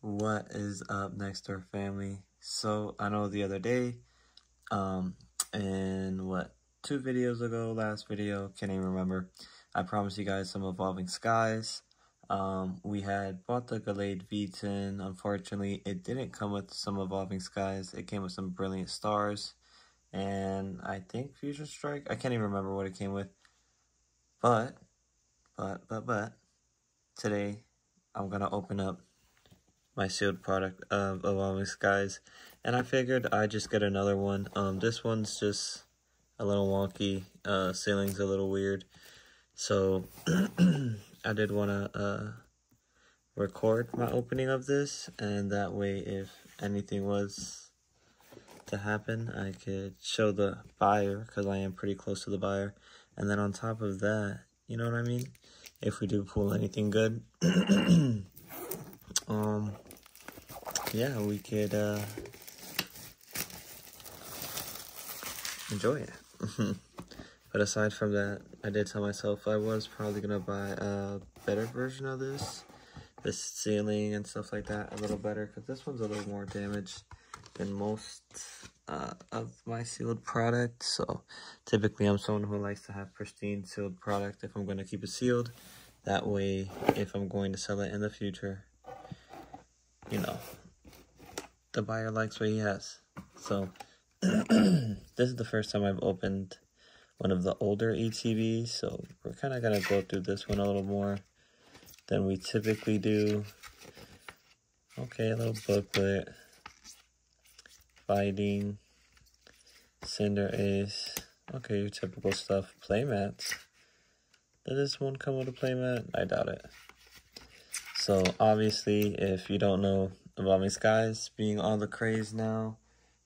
What is up, next door family? So I know the other day, and what, 2 videos ago, last video, can't even remember, I promised you guys some Evolving Skies. We had bought the K.I.N.D V10. Unfortunately, it didn't come with some Evolving Skies. It came with some Brilliant Stars, and I think Fusion Strike. I can't even remember what it came with. But today I'm gonna open up my sealed product of Evolving Skies, and I figured I'd just get another one. This one's just a little wonky, sealing's a little weird, so I did want to record my opening of this, and that way if anything was to happen, I could show the buyer, because I am pretty close to the buyer, and then on top of that, you know what I mean, if we do pull anything good, yeah, we could enjoy it. But aside from that, I did tell myself I was probably gonna buy a better version of this sealing and stuff like that, a little better, because this one's a little more damaged than most of my sealed product. So typically I'm someone who likes to have pristine sealed product if I'm going to keep it sealed. That way, if I'm going to sell it in the future, you know, the buyer likes what he has. So this is the first time I've opened one of the older ETBs, so we're kind of going to go through this one a little more than we typically do. Okay, a little booklet. Fighting. Cinder Ace. Okay, your typical stuff. Playmats. Did this one come with a playmat? I doubt it. So obviously, if you don't know, Evolving Skies being all the craze now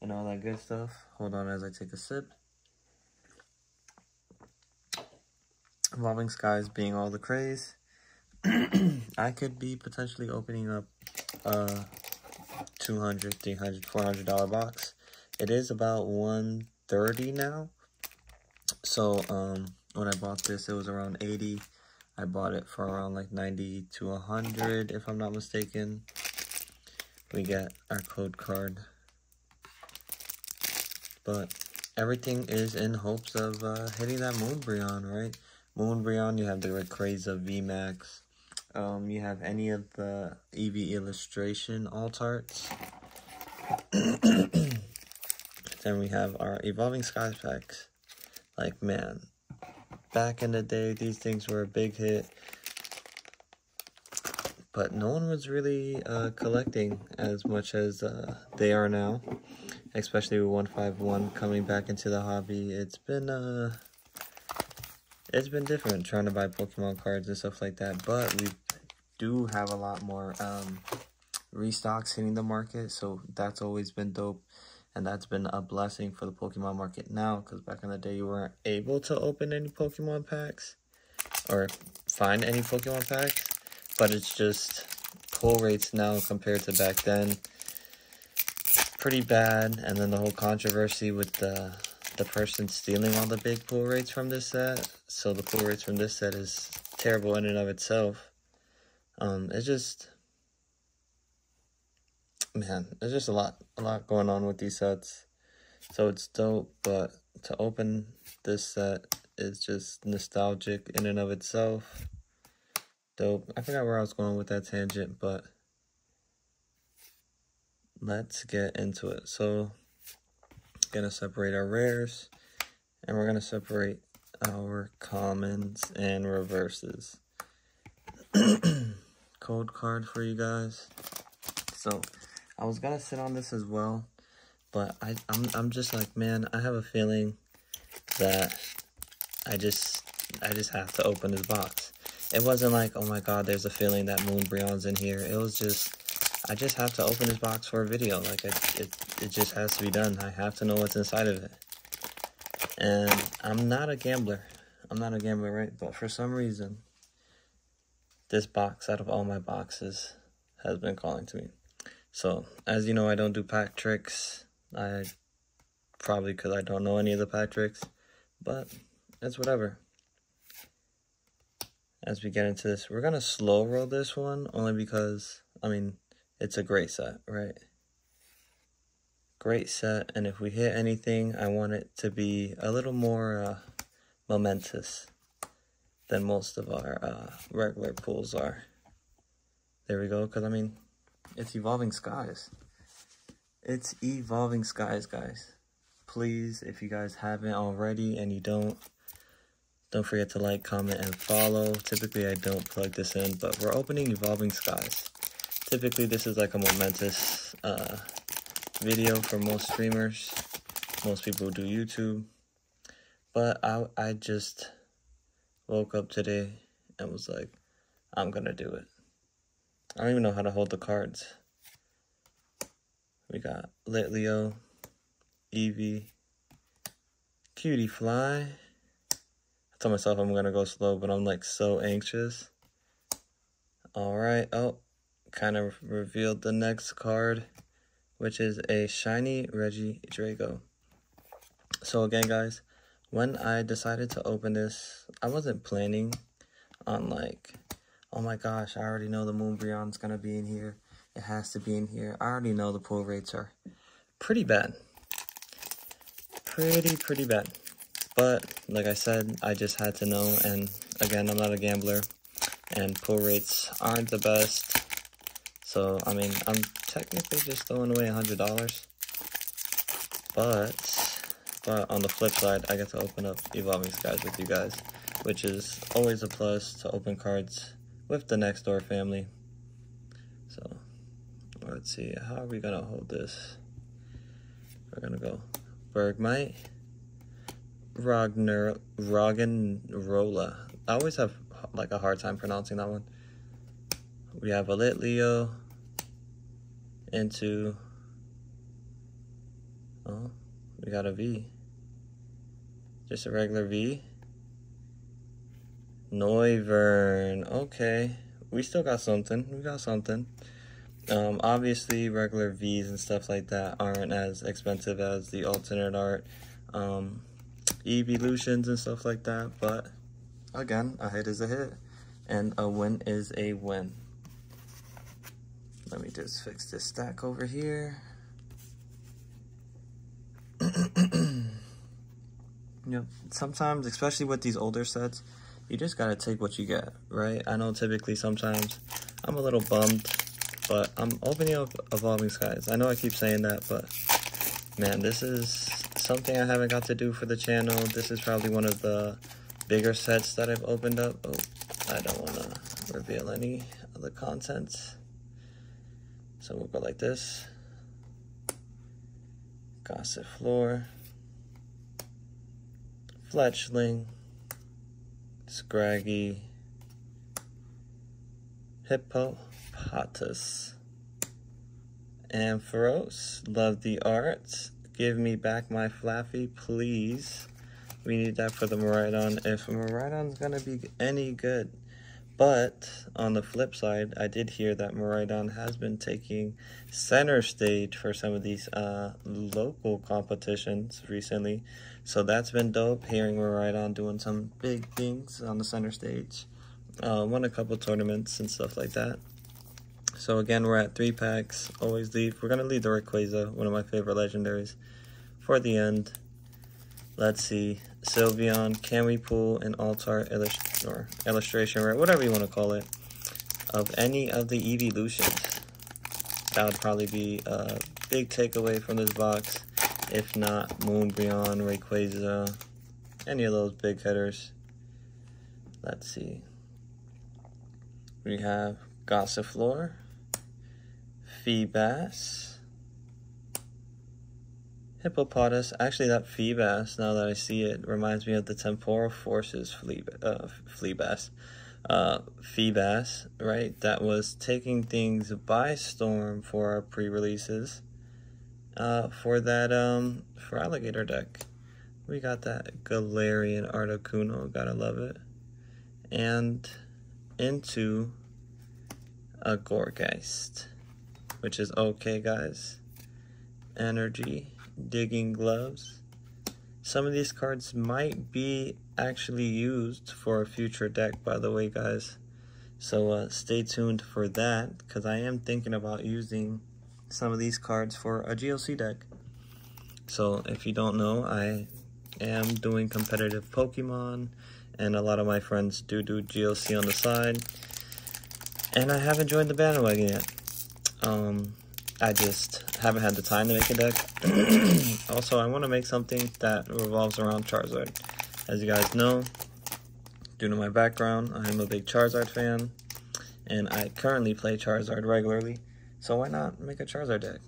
and all that good stuff. Hold on as I take a sip. Evolving Skies being all the craze, I could be potentially opening up a $200, $300, $400 box. It is about $130 now. So when I bought this, it was around $80. I bought it for around like $90 to $100, if I'm not mistaken. We get our code card, but everything is in hopes of hitting that moonbreon, right? Moonbreon, you have the craze of VMAX. You have any of the EV illustration alt arts. Then we have our Evolving Skies packs. Like, man, back in the day, these things were a big hit, but no one was really collecting as much as they are now, especially with 151 coming back into the hobby. It's been different trying to buy Pokemon cards and stuff like that, but we do have a lot more restocks hitting the market, so that's always been dope, and that's been a blessing for the Pokemon market now, because back in the day you weren't able to open any Pokemon packs or find any Pokemon packs, but it's just pull rates now compared to back then pretty bad. And then the whole controversy with the person stealing all the big pull rates from this set, so the pull rates from this set is terrible in and of itself. It's just, man, there's just a lot going on with these sets, so it's dope. But to open this set is just nostalgic in and of itself. Dope. I forgot where I was going with that tangent, but let's get into it. So gonna separate our rares, and we're gonna separate our commons and reverses. Code card for you guys. So I was gonna sit on this as well, but I'm just like, man, I have a feeling that I just have to open this box. It wasn't like, oh my god, there's a feeling that moonbreon's in here. It was just, I just have to open this box for a video. Like, it just has to be done. I have to know what's inside of it. And I'm not a gambler. Right? But for some reason, this box, out of all my boxes, has been calling to me. So, as you know, I don't do pack tricks. Probably because I don't know any of the pack tricks. But it's whatever. As we get into this, we're going to slow roll this one, only because, I mean, it's a great set, right? Great set, and if we hit anything, I want it to be a little more momentous than most of our regular pulls are. There we go, because I mean, it's Evolving Skies. It's Evolving Skies, guys. Please, if you guys haven't already and you don't forget to like, comment, and follow. Typically, I don't plug this in, but we're opening Evolving Skies. Typically, this is like a momentous video for most streamers. Most people do YouTube. But I just woke up today and was like, I'm gonna do it. I don't even know how to hold the cards. We got Lit Leo, Eevee, Cutie Fly. I told myself I'm gonna go slow, but I'm like so anxious. Alright, oh, kind of revealed the next card, which is a shiny Regidrago. So again, guys, when I decided to open this, I wasn't planning on like, oh my gosh, I already know the moonbreon's gonna be in here. It has to be in here. I already know the pull rates are pretty bad. Pretty bad. But, like I said, I just had to know, and again, I'm not a gambler, and pull rates aren't the best. So, I mean, I'm technically just throwing away $100. But on the flip side, I get to open up Evolving Skies with you guys, which is always a plus to open cards with the Next Door family. So, let's see, how are we going to hold this? We're going to go Bergmite. Roggenrola. I always have like a hard time pronouncing that one. We have a Lit Leo into, oh, we got a V. Just a regular V. Noivern. Okay. We still got something. We got something. Obviously regular V's and stuff like that aren't as expensive as the alternate art. Evolutions and stuff like that, but again, a hit is a hit and a win is a win. Let me just fix this stack over here. Yep, sometimes, especially with these older sets, you just gotta take what you get, right? I know typically sometimes I'm a little bummed, but I'm opening up Evolving Skies. I know I keep saying that, but man, this is something I haven't got to do for the channel. This is probably one of the bigger sets that I've opened up. Oh, I don't want to reveal any of the contents. So we'll go like this. Gossifleur, Fletchling, Scraggy, Hippopotas, Ampharos. Love the art. Give me back my Flaffy, please. We need that for the Miraidon if Miraidon's gonna be any good. But on the flip side, I did hear that Miraidon has been taking center stage for some of these local competitions recently. So that's been dope, hearing Miraidon doing some big things on the center stage. Won a couple tournaments and stuff like that. So again, we're at 3 packs. Always leave. We're going to leave the Rayquaza, one of my favorite legendaries, for the end. Let's see. Sylveon, can we pull an alt-art illustration, or whatever you want to call it, of any of the evolutions? That would probably be a big takeaway from this box. If not, Moonbreon, Rayquaza, any of those big hitters. Let's see. We have Gossifleur, Feebas, Hippopotas. Actually, that Feebas, now that I see it, reminds me of the Temporal Forces Feebas, right? That was taking things by storm for our pre-releases. For that, for Alligator deck. We got that Galarian Articuno, gotta love it. And into a Gorgeist, which is okay, guys. Energy, Digging Gloves. Some of these cards might be actually used for a future deck, by the way, guys. So stay tuned for that, because I am thinking about using some of these cards for a GLC deck. So if you don't know, I am doing competitive Pokemon, and a lot of my friends do GLC on the side, and I haven't joined the bandwagon yet. I just haven't had the time to make a deck. Also, I want to make something that revolves around Charizard. As you guys know, due to my background, I am a big Charizard fan, and I currently play Charizard regularly. So why not make a Charizard deck?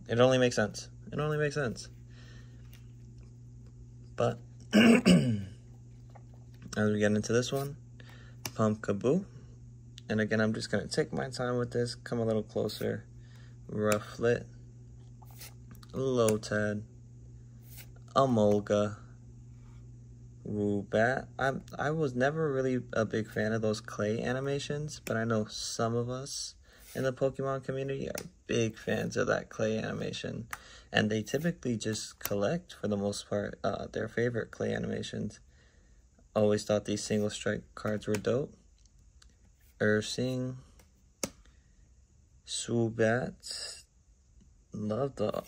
It only makes sense. It only makes sense. But as we get into this one, Pumpkaboo. And again, I'm just going to take my time with this, come a little closer. Rufflet, Lotad, Emolga, Woobat. I was never really a big fan of those clay animations, but I know some of us in the Pokemon community are big fans of that clay animation. And they typically just collect, for the most part, their favorite clay animations. Always thought these single strike cards were dope. Ursing, Swoobat, love the,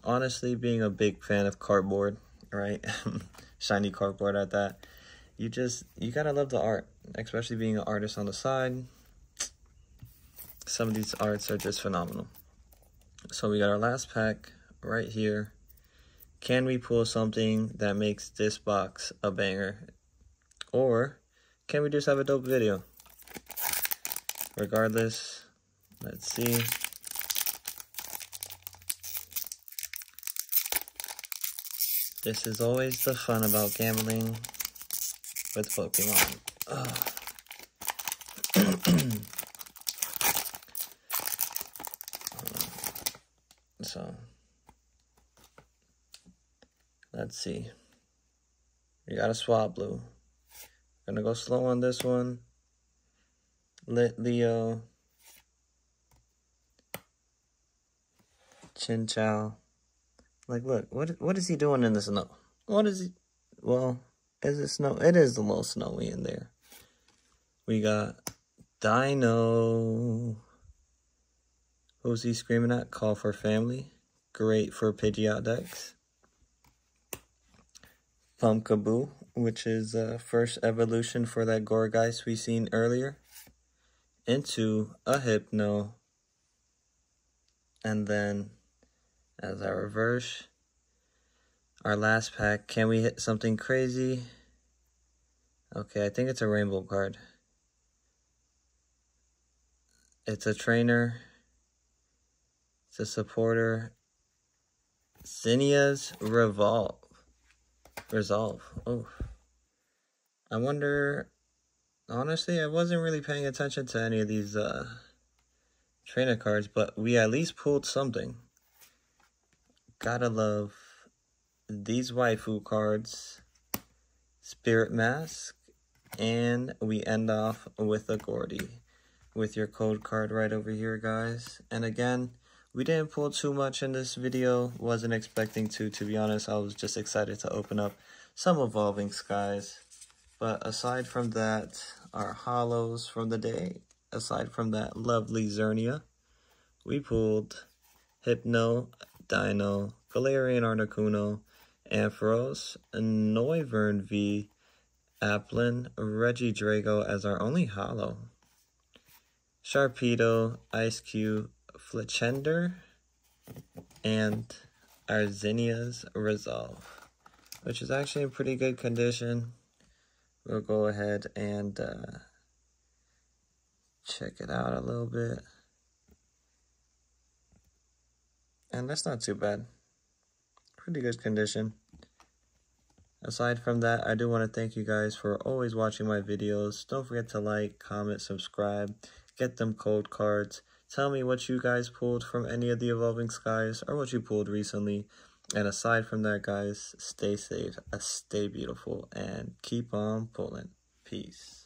honestly, being a big fan of cardboard, right? Shiny cardboard at that. You gotta love the art, especially being an artist on the side. Some of these arts are just phenomenal. So we got our last pack right here. Can we pull something that makes this box a banger? Or can we just have a dope video? Regardless, let's see. This is always the fun about gambling with Pokemon. So, let's see. We got a Swablu. Gonna go slow on this one. Lit Leo. Chinchou. Like, look, what is he doing in the snow? What is he? Well, is it snow? It is a little snowy in there. We got Dino. Who's he screaming at? Call for family. Great for Pidgeot decks. Pumpkaboo, which is first evolution for that Gourgeist we seen earlier, into a Hypno. And then, as our reverse, our last pack, can we hit something crazy? Okay, I think it's a rainbow card. It's a trainer. It's a supporter. Zinnia's Resolve. Oh. I wonder, honestly, I wasn't really paying attention to any of these trainer cards, but we at least pulled something. Gotta love these waifu cards. Spirit Mask. And we end off with a Gordy. With your code card right over here, guys. And again, we didn't pull too much in this video. Wasn't expecting to be honest. I was just excited to open up some Evolving Skies. But aside from that, our holos from the day. Aside from that lovely Zernia, we pulled Hypno, Dino, Galarian Articuno, Ampharos, Noivern V, Applin, Regidrago as our only holo. Sharpedo, Ice Cube, Fletchender, and our Zinnia's Resolve, which is actually in pretty good condition. We'll go ahead and check it out a little bit. And that's not too bad. Pretty good condition. Aside from that, I do want to thank you guys for always watching my videos. Don't forget to like, comment, subscribe, get them code cards. Tell me what you guys pulled from any of the Evolving Skies or what you pulled recently. And aside from that, guys, stay safe, stay beautiful, and keep on pulling. Peace.